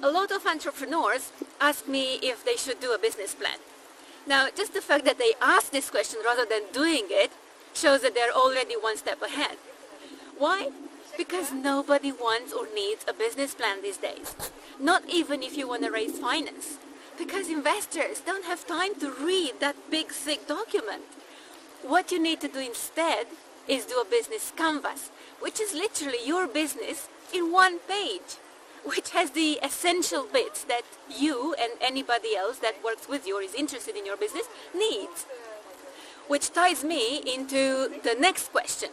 A lot of entrepreneurs ask me if they should do a business plan. Now, just the fact that they ask this question rather than doing it shows that they're already one step ahead. Why? Because nobody wants or needs a business plan these days. Not even if you want to raise finance. Because investors don't have time to read that big, thick document. What you need to do instead is do a business canvas, which is literally your business in one page, which has the essential bits that you and anybody else that works with you or is interested in your business needs. Which ties me into the next question.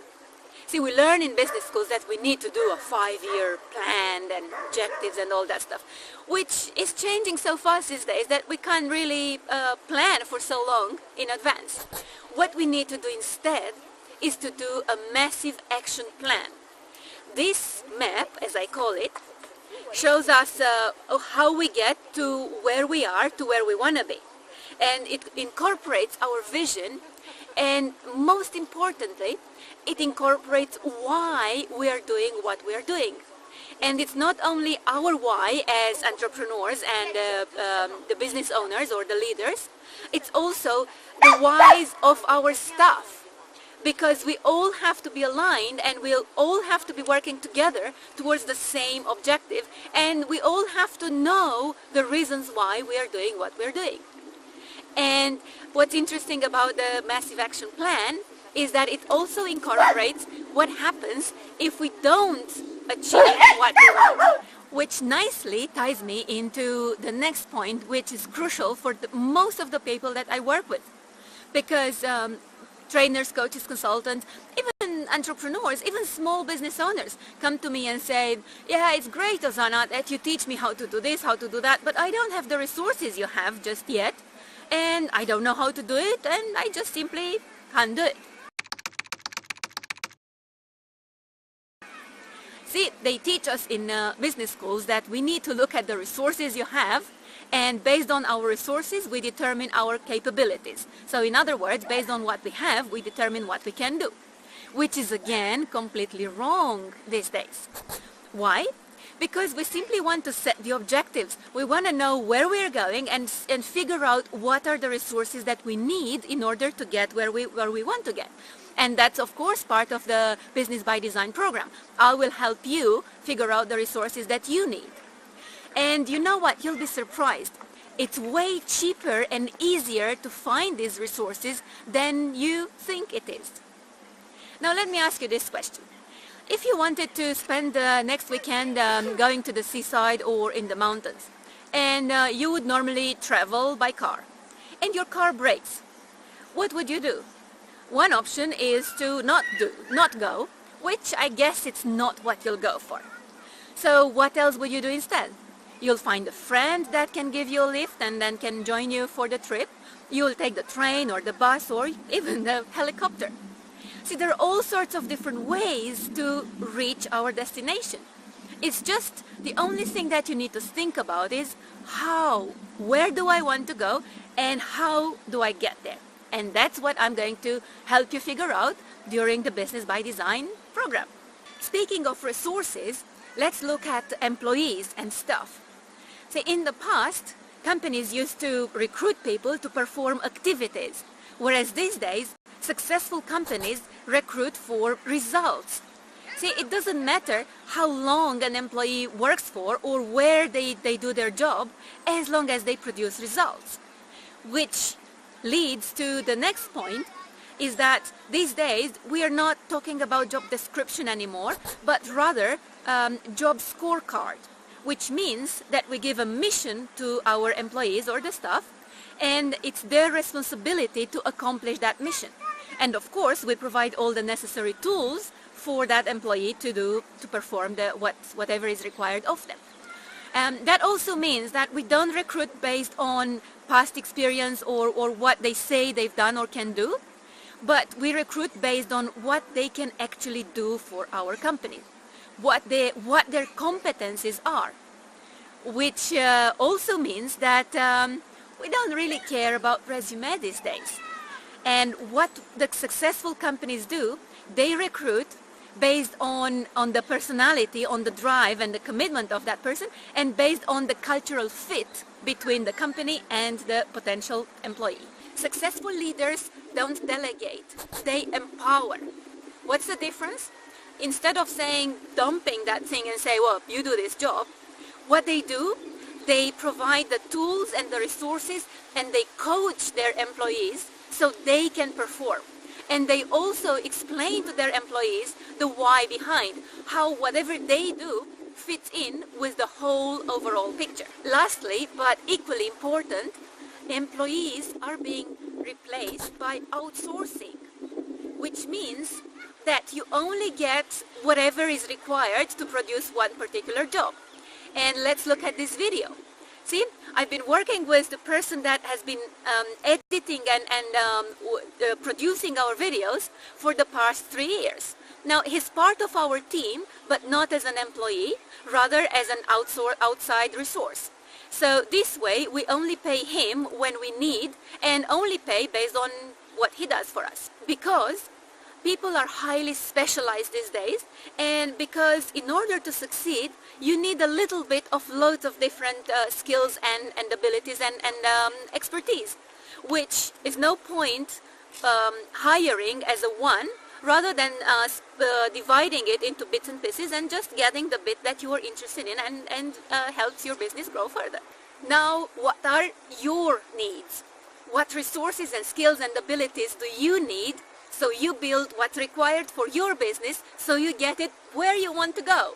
See, we learn in business schools that we need to do a 5-year plan and objectives and all that stuff, which is changing so fast these days that we can't really plan for so long in advance. What we need to do instead is to do a massive action plan. This map, as I call it, shows us how we get to where we are, to where we want to be. And it incorporates our vision, and most importantly, it incorporates why we are doing what we are doing. And it's not only our why as entrepreneurs and the business owners or the leaders, it's also the whys of our staff. Because we all have to be aligned and we'll all have to be working together towards the same objective, and we all have to know the reasons why we are doing what we're doing. And what's interesting about the Massive Action Plan is that it also incorporates what happens if we don't achieve what we want, which nicely ties me into the next point, which is crucial for most of the people that I work with. Because trainers, coaches, consultants, even entrepreneurs, even small business owners come to me and say, yeah, it's great, Ozana, that you teach me how to do this, how to do that, but I don't have the resources you have just yet, and I don't know how to do it, and I just simply can't do it. See, they teach us in business schools that we need to look at the resources you have, and based on our resources, we determine our capabilities. So in other words, based on what we have, we determine what we can do, which is again completely wrong these days. Why? Because we simply want to set the objectives. We want to know where we're going and figure out what are the resources that we need in order to get where we want to get. And that's, of course, part of the Business by Design program. I will help you figure out the resources that you need. And you know what? You'll be surprised. It's way cheaper and easier to find these resources than you think it is. Now, let me ask you this question. If you wanted to spend the next weekend going to the seaside or in the mountains, and you would normally travel by car, and your car breaks, what would you do? One option is to not go, which I guess it's not what you'll go for. So what else would you do instead? You'll find a friend that can give you a lift and then can join you for the trip. You'll take the train or the bus or even the helicopter. See, there are all sorts of different ways to reach our destination. It's just the only thing that you need to think about is where do I want to go, and how do I get there? And that's what I'm going to help you figure out during the Business by Design program. Speaking of resources, let's look at employees and staff. See, in the past, companies used to recruit people to perform activities, whereas these days, successful companies recruit for results. See, it doesn't matter how long an employee works for or where they do their job, as long as they produce results. Which leads to the next point, is that these days we are not talking about job description anymore, but rather job scorecard, which means that we give a mission to our employees or the staff, and it's their responsibility to accomplish that mission. And of course, we provide all the necessary tools for that employee to perform whatever is required of them. That also means that we don't recruit based on past experience or what they say they've done or can do, but we recruit based on what they can actually do for our company, what their competencies are, which also means that we don't really care about resume these days. And what the successful companies do, they recruit based on the personality, on the drive and the commitment of that person, and based on the cultural fit between the company and the potential employee. Successful leaders don't delegate, they empower. What's the difference? Instead of saying, dumping that thing and say, well, you do this job, what they do, they provide the tools and the resources, and they coach their employees so they can perform. And they also explain to their employees the why behind, how whatever they do fits in with the whole overall picture. Lastly, but equally important, employees are being replaced by outsourcing, which means that you only get whatever is required to produce one particular job. And let's look at this video. See, I've been working with the person that has been editing and producing our videos for the past 3 years. Now, he's part of our team, but not as an employee, rather as an outside resource. So this way, we only pay him when we need, and only pay based on what he does for us. Because people are highly specialized these days, and because in order to succeed, you need a little bit of loads of different skills and abilities and expertise, which is no point hiring as a one, rather than dividing it into bits and pieces and just getting the bit that you are interested in and helps your business grow further. Now, what are your needs? What resources and skills and abilities do you need so you build what's required for your business so you get it where you want to go?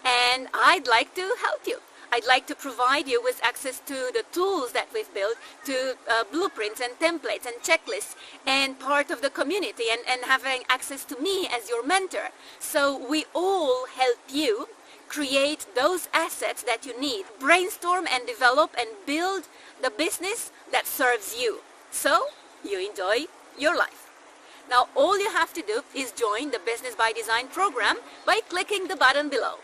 And I'd like to help you. I'd like to provide you with access to the tools that we've built, to blueprints and templates and checklists, and part of the community, and having access to me as your mentor. So we all help you create those assets that you need. Brainstorm and develop and build the business that serves you, so you enjoy your life. Now, all you have to do is join the Business by Design program by clicking the button below.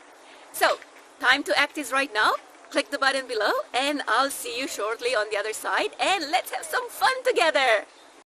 So, time to act is right now. Click the button below, and I'll see you shortly on the other side, and let's have some fun together.